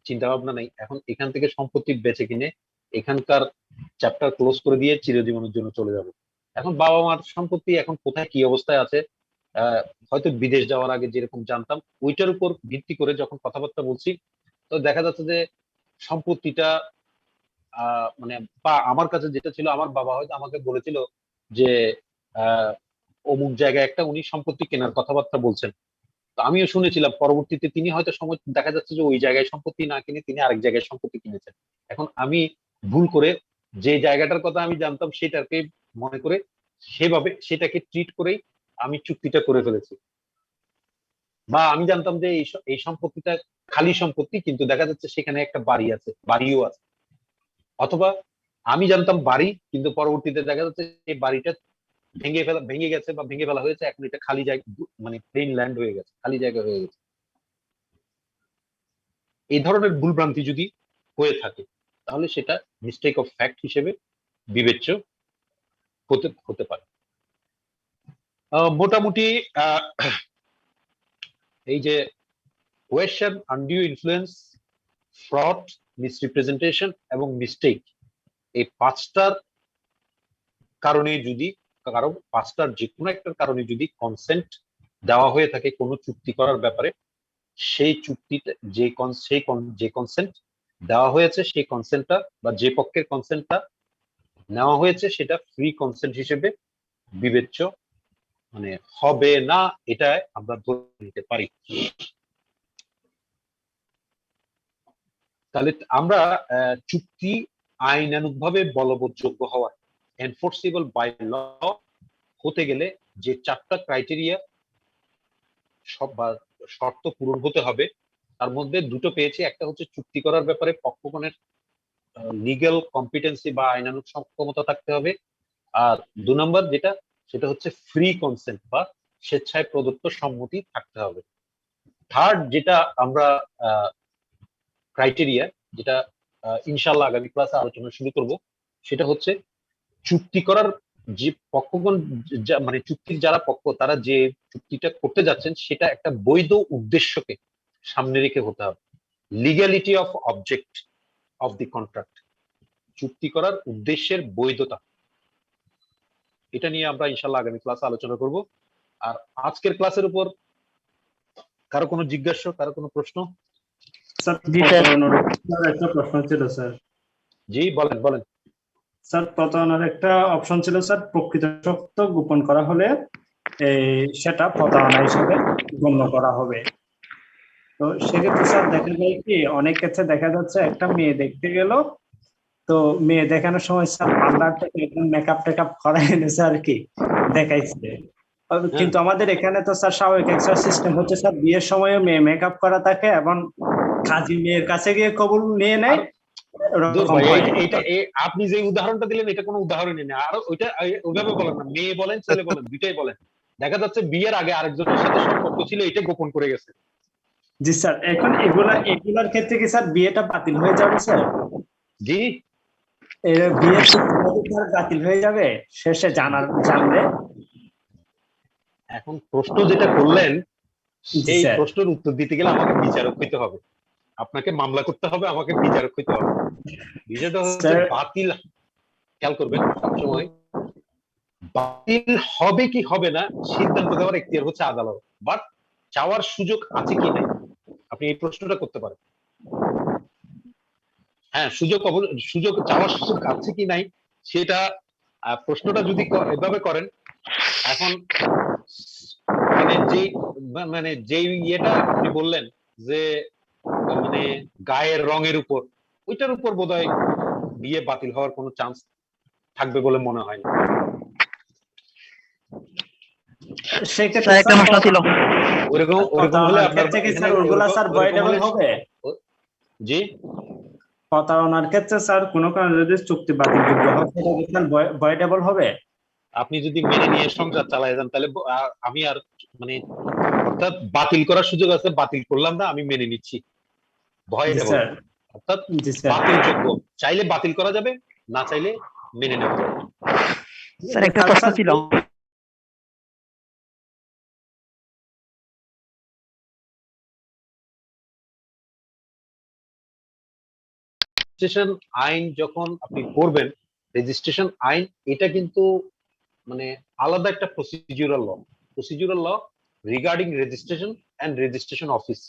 চিন্তা ভাবনা নেই, এখন এখান থেকে সম্পত্তি বেচে কিনে এখানকার চ্যাপ্টার ক্লোজ করে দিয়ে চিরজীবনের জন্য চলে যাব। এখন বাবা মার সম্পত্তি এখন কোথায় কি অবস্থায় আছে, হয়তো বিদেশ যাওয়ার আগে যেরকম জানতাম ওইটার উপর ভিত্তি করে যখন কথাবার্তা বলছি, তো দেখা যাচ্ছে যে সম্পত্তিটা মানে, বা আমার কাছে যেটা ছিল, আমার বাবা হয়তো আমাকে বলেছিল যে আহ অমুক জায়গায় একটা উনি সম্পত্তি কেনার কথাবার্তা বলছেন, তো আমিও শুনেছিলাম, পরবর্তীতে তিনি হয়তো সময় দেখা যাচ্ছে যে ওই জায়গায় সম্পত্তি না কিনে তিনি আরেক জায়গায় সম্পত্তি কিনেছেন। এখন আমি ভুল করে যে জায়গাটার কথা আমি জানতাম সেটাকে মনে করে সেভাবে সেটাকে ট্রিট করেই আমি চুক্তিটা করে ফেলেছি, বা আমি জানতাম যে এই সম্পত্তিটা খালি সম্পত্তি, কিন্তু দেখা যাচ্ছে সেখানে একটা বাড়ি আছে, বাড়িও আছে, অথবা আমি জানতাম বাড়ি, কিন্তু পরবর্তীতে দেখা যাচ্ছে এই বাড়িটা ভেঙে গেছে বা ভেঙে ফেলা হয়েছে, এখন এটা খালি জায়গা, মানে প্লেন ল্যান্ড হয়ে গেছে, খালি জায়গা হয়ে গেছে। এই ধরনের ভুলভ্রান্তি যদি হয়ে থাকে তাহলে সেটা মিস্টেক অফ ফ্যাক্ট হিসেবে বিবেচ্য হতে পারে। মোটামুটি আহ, এই যে question, undue influence, fraud, misrepresentation এবং মিস্টেক, এই পাঁচটার কারণে যদি পাঁচটার যে কোনো একটার কারণে যদি কনসেন্ট দেওয়া হয়ে থাকে কোনো চুক্তি করার ব্যাপারে, সেই চুক্তিতে যে কনসেন্ট দেওয়া হয়েছে সেই কনসেন্টটা বা যে পক্ষের কনসেন্টটা নেওয়া হয়েছে সেটা ফ্রি কনসেন্ট হিসেবে বিবেচ্য মানে হবে না, এটা আমরা ধরে নিতে পারি। তাহলে আমরা চুক্তি আইনানুগভাবে বলবৎযোগ্য হওয়া, এনফোর্সেবল বাই ল হতে গেলে যে চারটা ক্রাইটেরিয়া সব বা শর্ত পূরণ হতে হবে, তার মধ্যে দুটো পেয়েছি। একটা হচ্ছে চুক্তি করার ব্যাপারে পক্ষগণের লিগ্যাল কম্পিটেন্সি বা আইনানুগ সক্ষমতা থাকতে হবে, আর 2 নম্বর যেটা সেটা হচ্ছে ফ্রি কনসেন্ট বা স্বেচ্ছায় প্রদত্ত সম্মতি থাকতে হবে। থার্ড যেটা আমরা ক্রাইটেরিয়া, যেটা ইনশাল্লাহ আগামী ক্লাসে আলোচনা শুরু করব, সেটা হচ্ছে চুক্তি করার যে পক্ষগণ মানে চুক্তির যারা পক্ষ তারা যে চুক্তিটা করতে যাচ্ছেন সেটা একটা বৈধ উদ্দেশ্যকে সামনে রেখে হতে হবে। Legality of object of the contract, চুক্তি করার উদ্দেশ্যের বৈধতা, এটা নিয়ে আমরা ইনশাল্লাহ আগামী ক্লাসে আলোচনা করব। আর আজকের ক্লাসের উপর কারো কোনো জিজ্ঞাসা, কারো কোনো প্রশ্ন? স্যার জি স্যার। স্যার একটা প্রশ্ন ছিল স্যার। জি বলেন বলেন। স্যার প্রতারণার একটা অপশন ছিল স্যার, প্রকৃত সত্য গোপন করা হলে সেটা প্রতারণা হিসেবে গণ্য করা হবে। তো সেক্ষেত্রে স্যার দেখা যায় কি অনেক ক্ষেত্রে দেখা যাচ্ছে একটা মেয়ে দেখতে গেল, তো মেয়ে দেখানোর সময় স্যার পার্লার থেকে একদম মেকআপ টেকআপ করা এনেছে আর কি দেখাইছে। কিন্তু আমাদের এখানে তো স্যার স্বাভাবিক একটা সিস্টেম হচ্ছে স্যার, বিয়ের সময়ও মেয়ে মেকআপ করা থাকে এবং কাজী মেয়ের কাছে গিয়ে কবুল নিয়ে নেয়। আপনি যে উদাহরণটা দিলেন এটা কোনো উদাহরণই না, আর ওইটা ওইভাবে বলেন না, মেয়ে বলেন ছেলে বলেন দুইটাই বলেন। দেখা যাচ্ছে বিয়ের আগে আরেকজনের সাথে সম্পর্ক ছিল, এটা গোপন করে গেছে। জি স্যার, এখন এগুলার ক্ষেত্রে কি স্যার বিয়েটা বাতিল হয়ে যাবে স্যার? জি, বিয়ের বাতিল হয়ে যাবে শেষে জানলে? এখন প্রশ্ন যেটা করলেন জি সেই স্যার। প্রশ্নের উত্তর দিতে গেলে আমাকে বিচারক হইতে হবে, আপনাকে মামলা করতে হবে, আমাকে বিচারক হইতে হবে। বিষয়টা হচ্ছে স্যার বাতিল, খেয়াল করবেন সবসময়, বাতিল হবে কি হবে না সিদ্ধান্ত দেওয়ার এখতিয়ার হচ্ছে আদালত, বাট চাওয়ার সুযোগ আছে কি নাই আপনি এই প্রশ্নটা করতে পারেন। হ্যাঁ, সুযোগ চাওয়ার সুযোগ আছে কি নাই সেটা প্রশ্নটা যদি এভাবে করেন, এখন মানে যেই ইয়েটা আপনি বললেন যে মানে গায়ের রঙের উপর, ওইটার উপর বোধহয় বিয়ে বাতিল হওয়ার কোনো চান্স থাকবে বলে মনে হয় না। সেক্ষেত্রে স্যার একটা প্রশ্ন ছিল। ওরকম হলে আপনার ওগুলা স্যার ভয়েডেবল হবে? জি, প্রতারণার ক্ষেত্রে স্যার কোনো কারণে যদি চুক্তি বাতিলযোগ্য হয় সেটা কি স্যার ভয়েডেবল হবে? আপনি যদি মেনে নিয়ে সংসার চালায় যান তাহলে আমি আর মানে অর্থাৎ বাতিল করার সুযোগ আছে, বাতিল করলাম না, আমি মেনে নিচ্ছি, ভয় দেব, অর্থাৎ বাতিলযোগ্য, চাইলে বাতিল করা যাবে, না চাইলে মেনে নেওয়া যাবে। স্যার একটা প্রশ্ন ছিল। রেজিস্ট্রেশন আইন যখন আপনি করবেন, রেজিস্ট্রেশন আইন এটা কিন্তু মানে আলাদা একটা procedural law regarding registration and registration office.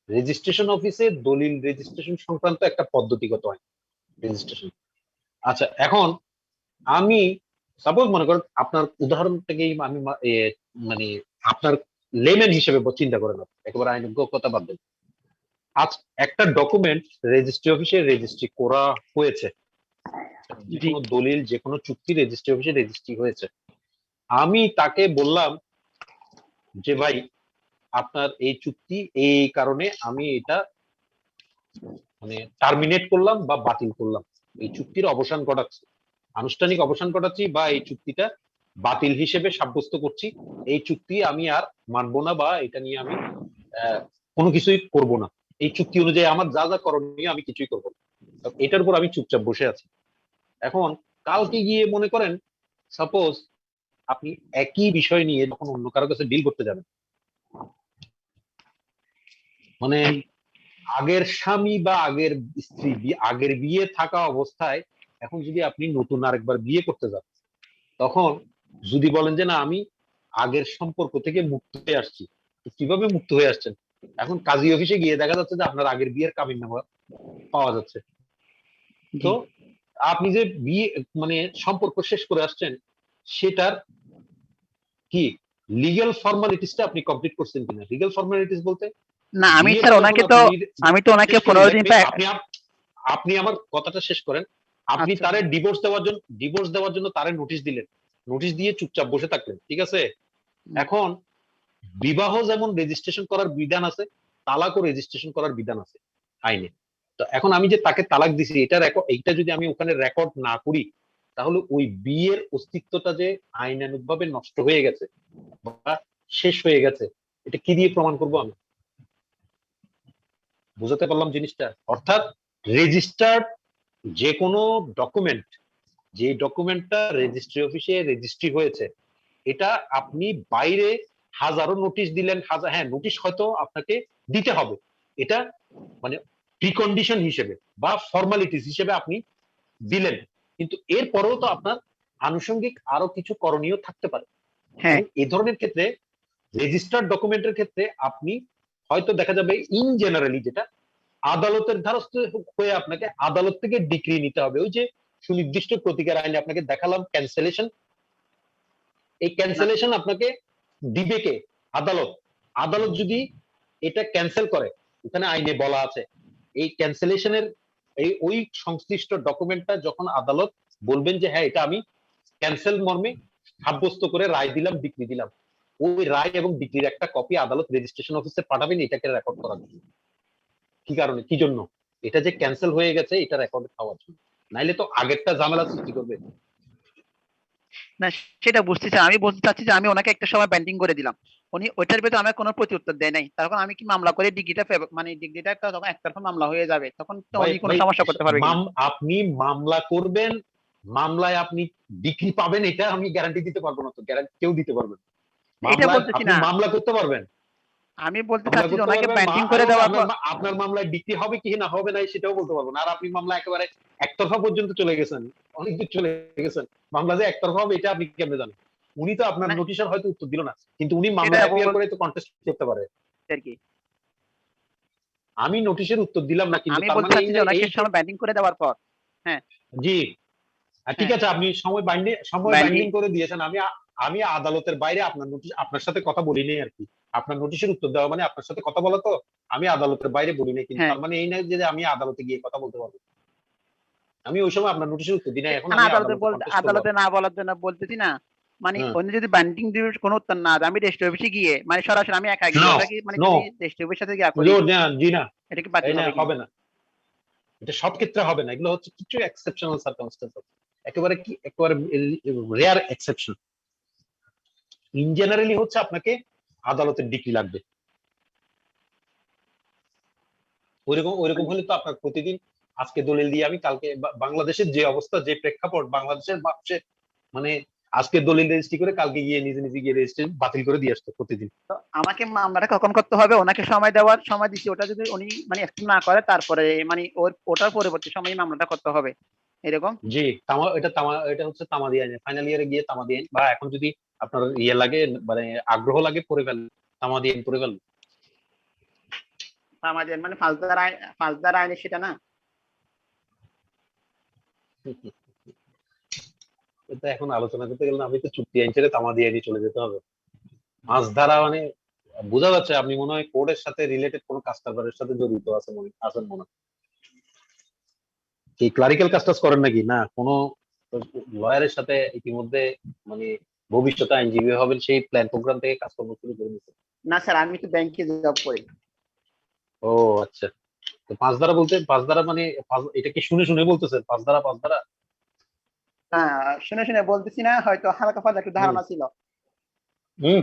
Registration অফিসে দলিল রেজিস্ট্রেশন সংক্রান্ত একটা পদ্ধতিগত আইন রেজিস্ট্রেশন। আচ্ছা, এখন আমি সাপোজ মনে করেন আপনার উদাহরণ থেকেই আমি মানে আপনার লেমেন হিসেবে চিন্তা করেন, একেবারে আইনজ্ঞ কথা বাদ দেন। আজ একটা ডকুমেন্ট রেজিস্ট্রি অফিসে রেজিস্ট্রি করা হয়েছে, যে কোনো দলিল যে কোনো চুক্তি রেজিস্ট্রি অফিসে রেজিস্ট্রি হয়েছে, আমি তাকে বললাম যে ভাই আপনার এই চুক্তি এই কারণে আমি এটা মানে টার্মিনেট করলাম বা বাতিল করলাম, এই চুক্তির অবসান ঘটাচ্ছি, আনুষ্ঠানিক অবসান ঘটাচ্ছি, বা এই চুক্তিটা বাতিল হিসেবে সাব্যস্ত করছি, এই চুক্তি আমি আর মানবো না, বা এটা নিয়ে আমি কোনো কিছুই করব না, এই চুক্তি অনুযায়ী আমার যা যা করণীয় আমি কিছুই করবো না, এটার উপর আমি চুপচাপ বসে আছি। এখন কালকে গিয়ে মনে করেন সাপোজ আপনি একই বিষয় নিয়ে যখন অন্য কারো কাছে ডিল করতে যাবেন, মানে আগের স্বামী বা আগের স্ত্রী, আগের বিয়ে থাকা অবস্থায় এখন যদি আপনি নতুন আরেকবার বিয়ে করতে যান, তখন যদি বলেন যে না আমি আগের সম্পর্ক থেকে মুক্ত হয়ে আসছি, তো কিভাবে মুক্ত হয়ে আসছেন? এখন কাজী অফিসে গিয়ে দেখা যাচ্ছে যে আপনার আগের বিয়ের কাবিননামা পাওয়া যাচ্ছে। তো আপনি যে বিয়ে মানে সম্পর্ক শেষ করে আসছেন, সেটার কি লিগ্যাল ফর্মালিটিসটা আপনি কমপ্লিট করছেন কিনা? লিগ্যাল ফর্মালিটিস বলতে না আমি বিয়েটা স্যার যখন ওনাকে তো আপনি আমি তো ওনাকে শেষ করলেন, 15 দিন আপনি আমার কথাটা শেষ করেন। আপনি আচ্ছা। তারে ডিভোর্স দেওয়ার জন্য তারে নোটিশ দিলেন, নোটিশ দিয়ে চুপচাপ বসে থাকলেন, ঠিক আছে? এখন বিবাহ যেমন রেজিস্ট্রেশন করার বিধান আছে, তালাকও রেজিস্ট্রেশন করার বিধান আছে আইনে। তো এখন আমি যে তাকে তালাক দিছি, এইটা যদি আমি ওখানে রেকর্ড না করি, তাহলে ওই বিয়ের অস্তিত্বটা যে আইনানুগভাবে নষ্ট হয়ে গেছে বা শেষ হয়ে গেছে, এটা কি দিয়ে প্রমাণ করব আমি? বুঝাতে পারলাম জিনিসটা? অর্থাৎ রেজিস্টার্ড যে কোনো ডকুমেন্ট, যে ডকুমেন্টটা রেজিস্ট্রি অফিসে রেজিস্ট্রি হয়েছে, এটা আপনি বাইরে হাজারো নোটিশ দিলেন, হ্যাঁ নোটিশ হয়তো আপনাকে দিতে হবে, এটা মানে প্রিকন্ডিশন হিসেবে বা ফর্মালিটিস হিসেবে আপনি দিলেন, কিন্তু এরপরেও তো আপনার আনুষঙ্গিক আরো কিছু করণীয় থাকতে পারে। হ্যাঁ এই ধরনের ক্ষেত্রে রেজিস্টার্ড ডকুমেন্টের ক্ষেত্রে আপনি হয়তো দেখা যাবে ইন জেনারেলি যেটা আদালতের দ্বারস্থ হয়ে আপনাকে আদালত থেকে ডিক্রি নিতে হবে। ওই যে সুনির্দিষ্ট প্রতিকার আইনে আপনাকে দেখালাম ক্যান্সেলেশন, এই ক্যান্সেলেশন আপনাকে দিবে কে? আদালত। আদালত যদি এটা ক্যান্সেল করে, এখানে আইনে বলা আছে এই ক্যান্সেলেশনের ওই সংশ্লিষ্ট ডকুমেন্টটা যখন আদালত বলবেন যে হ্যাঁ এটা আমি ক্যান্সেল মর্মে সাব্যস্ত করে রায় দিলাম, ডিক্রি দিলাম, ওই রায় এবং ডিক্রির একটা কপি আদালত রেজিস্ট্রেশন অফিসে পাঠাবেন এটাকে রেকর্ড করার জন্য। কি কারণে, কি জন্য? এটা যে ক্যান্সেল হয়ে গেছে এটা রেকর্ডে পাওয়ার জন্য, নাইলে তো আগেরটা ঝামেলা সৃষ্টি করবে। না সেটা বুঝতেছি, আমি বলতে চাচ্ছি যে আমি ওনাকে একটা সময় ব্যান্ডিং করে দিলাম, উনি ওইটার ভিতরে আমার কোনো প্রতি উত্তর দেয় নাই, তখন আমি কি মামলা করে ডিগ্রিটা মানে ডিগ্রিটা একটা যখন একতরফা মামলা হয়ে যাবে তখন তো উনি কোনো সমস্যা করতে পারবে কিনা? আপনি মামলা করবেন, মামলায় আপনি ডিগ্রি পাবেন এটা আমি গ্যারান্টি দিতে পারবো না, তো গ্যারান্টি কেউ দিতে পারবে না। এটা মামলায় বলতেছি আপনি না, মামলা করতে পারবেন, আমি বলতে মামলা চাচ্ছি যে করতে ওনাকে পারবেন, ব্যান্ডিং করে এবং দেওয়ার পর আপনার মামলায় ডিগ্রি হবে কি না হবে না সেটাও বলতে পারবো না। আর আপনি মামলা একেবারে একতরফা পর্যন্ত চলে গেছেন, অনেক দূর চলে গেছেন, মামলা যে একতরফা হবে এটা আপনি কেমনে জানেন? উনি তো আপনার না নোটিশের হয়তো উত্তর দিল না, কিন্তু উনি মামলা সেটা অ্যাপিয়ার বলতে করে তো কন্টেস্ট করতে পারে। আর কি, আমি নোটিশের উত্তর দিলাম না, কিন্তু আমি তার বলতে মানে এই চাচ্ছি না যে ওনাকে এই যে সময় ব্যান্ডিং করে দেওয়ার পর। হ্যাঁ জি ঠিক হ্যাঁ আছে, আপনি সময় ব্যান্ডিং বাইন্ডিং করে দিয়েছেন, আমি আদালতের বাইরে আপনার নোটিশ, আপনার সাথে কথা বলি নাই আর কি। আপনার নোটিশের উত্তর দেওয়া মানে আপনার সাথে কথা বলা, তো আমি আদালতের বাইরে বলি নাই, কিন্তু হ্যাঁ তার মানে এই না যে আমি আদালতে গিয়ে কথা বলতে পারবো। আমি ওই সময় আপনার নোটিশের উত্তর দিই নাই, এখন না আমি আদালতে আদালতে কন্টেস্ট করবো। আদালতে না বলার জন্য বলতেছি না, মানে হ্যাঁ উনি যদি ব্যান্ডিং দিয়ে কোনো উত্তর না দেয়, আমি রেজিস্ট্রি অফিসে গিয়ে মানে সরাসরি আমি একা গিয়ে নো ওটা কি মানে নো যদি রেজিস্ট্রি অফিসের সাথে গিয়ে করি জি না, এটা কি এই বাতিল না হবে কিনা? হবে না, এটা সব ক্ষেত্রে হবে না, এগুলো হচ্ছে কিছু এক্সেপশনাল সার্কামস্টেন্স, একেবারে কি একেবারে রেয়ার এক্সেপশন। ইন জেনারেলি হচ্ছে আপনাকে আদালতের ডিগ্রি লাগবে। ওইরকম হলে তো আপনার প্রতিদিন আজকে দলিল দিয়ে আমি কালকে বাংলাদেশের যে অবস্থা, যে প্রেক্ষাপট, বাংলাদেশের মানুষের মানে আজকে দলিল রেজিস্ট্রি করে কালকে গিয়ে নিজে নিজে গিয়ে রেজিস্ট্রি বাতিল করে দিয়ে আসতো প্রতিদিন। তো আমাকে মামলাটা কখন করতে হবে? ওনাকে সময় দিচ্ছি, ওটা যদি উনি মানে একটু না করে তারপরে মানে ওটার পরবর্তী সময়ে মামলাটা করতে হবে এরকম। জি এটা হচ্ছে তামাদি আইনে, ফাইনাল ইয়ারে গিয়ে তামাদি আইন, বা এখন যদি আপনার ইয়ে লাগে মানে আগ্রহ লাগে পড়ে ফেলেন, তামাদি আইন পড়ে ফেলেন। আমাদের মানে ফাঁসদার আইনে সেটা না। এটা এখন আলোচনা করতে গেলে আমি তো চুক্তি আইন ছেড়ে তামাদি আইনে চলে যেতে হবে। মাছ ধরা মানে বোঝা যাচ্ছে আপনি মনে হয় কোর্টের সাথে রিলেটেড কোনো কাজ কারবারের সাথে জড়িত আছেন মনে হয়। কি ক্লারিক্যাল কাজ টাজ করেন নাকি? না কোনো লয়ারের সাথে ইতিমধ্যে মানে ভবিষ্যতে আইনজীবী হবেন সেই প্ল্যান প্রোগ্রাম থেকে কাজকর্ম শুরু করে দিয়েছে? না স্যার আমি তো ব্যাংকে জব করি। ও আচ্ছা, তো পাঁচ ধারা বলতে পাঁচ ধারা মানে এটা কি শুনে শুনে বলতেছেন পাঁচ ধারা? হ্যাঁ শুনে শুনে বলতেছি না, হয়তো হালকা পাতলা একটু ধারণা ছিল। হম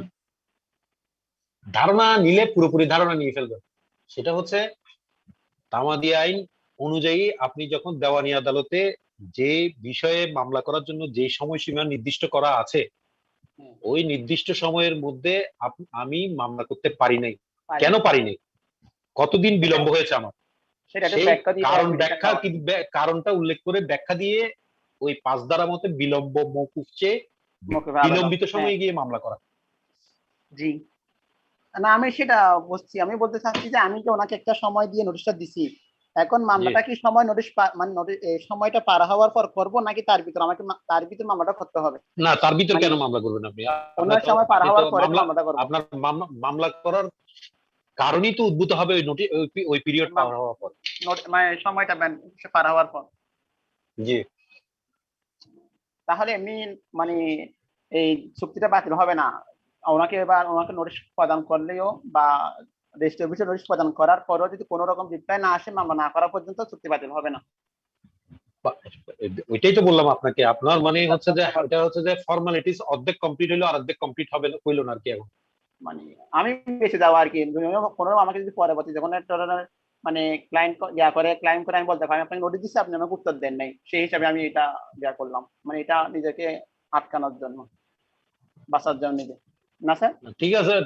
ধারণা নিলে পুরোপুরি ধারণা নিয়ে ফেলবেন। সেটা হচ্ছে তামাদি আইন অনুযায়ী আপনি যখন দেওয়ানি আদালতে যে বিষয়ে মামলা করার জন্য যে সময়সীমা নির্দিষ্ট করা আছে, ওই নির্দিষ্ট সময়ের মধ্যে আমি মামলা করতে পারি নাই। কেন পারি নাই? কতদিন বিলম্ব হয়েছে আমার? সেটা একটু সেই ব্যাখ্যা দিতে কারণ হবে, ব্যাখ্যা কারণটা উল্লেখ করে ব্যাখ্যা দিয়ে ওই 5 ধারা মতে বিলম্ব মওকুফ চেয়ে মওকুফে আলাদা। বিলম্বিত সময়ে হ্যাঁ, গিয়ে মামলা করা। জি। না আমি সেটা বুঝছি, আমি বলতে চাচ্ছি যে আমি তো ওনাকে একটা সময় দিয়ে নোটিশটা দিছি, এখন মামলাটা কি সময় নোটিশ মানে সময়টা পার হওয়ার পর করব নাকি তার ভিতর আমাকে তার ভিতর মামলাটা করতে হবে? না, তার ভিতর মানে কেন মামলা করবেন আপনি? ওনার সময় পার হওয়ার পরে মামলাটা করব। আপনার মামলা করার কারণই তো উদ্ভূত হবে ওই পিরিয়ড পার হওয়ার পর। মানে সময়টা পার হওয়ার পর। জি। তাহলে এমনি মানে এই চুক্তিটা বাতিল হবে না, ওনাকে এবার ওনাকে নোটিশ প্রদান করলেও বা রেজিস্ট্রি অফিসে নোটিশ প্রদান করার পরেও যদি কোনো রকম রিপ্লাই না আসে, মামলা না করা পর্যন্ত চুক্তি বাতিল হবে না। ওইটাই তো বললাম আপনাকে, আপনার মানে হচ্ছে যে এটা হচ্ছে যে ফর্মালিটিস অর্ধেক কমপ্লিট হলো আর অর্ধেক কমপ্লিট হবে না, হইলো না আর কি। এখন মানে আমি বেঁচে যাওয়া আর কি, কোনো আমাকে যদি পরবর্তী যখন একটা মানে ক্লায়েন্ট ক্লাইম করে আমি বলতে পারি আমি আপনাকে নোটিশ দিচ্ছি, আপনি আমাকে উত্তর দেন নাই, সেই হিসাবে আমি এটা করলাম, মানে এটা নিজেকে আটকানোর জন্য, বাঁচার জন্য নিজে। না স্যার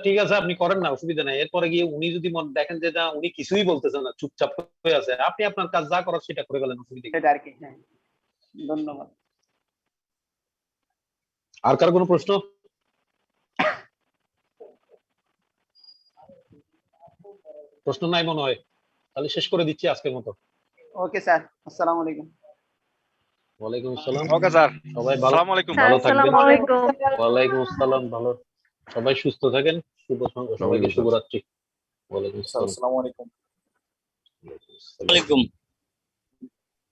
ঠিক আছে আপনি করেন না, অসুবিধা নাই। এরপরে গিয়ে উনি যদি দেখেন যে না উনি কিছুই বলতেছেন না, চুপচাপ হয়ে আছে, আপনি আপনার কাজ যা করার সেটা করে গেলেন, অসুবিধা কি? সেটা আর কি। হ্যাঁ, ধন্যবাদ। আর কার কোনো প্রশ্ন? প্রশ্ন নাই মনে হয়, তাহলে শেষ করে দিচ্ছি আজকের মতো। ওকে স্যার, আসসালামু আলাইকুম। ওয়ালাইকুম আসসালাম। ওকে স্যার, সবাই ভালো আসসালামু আলাইকুম। ভালো থাকবেন। আসসালামু আলাইকুম। ওয়ালাইকুম আসসালাম। ভালো, সবাই সুস্থ থাকেন। সবাইকে শুভরাত্রি। ওয়ালাইকুম আসসালাম। আসসালামু আলাইকুম।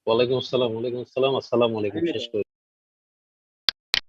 ওয়ালাইকুম আসসালাম। আসসালামু আলাইকুম। শেষ করে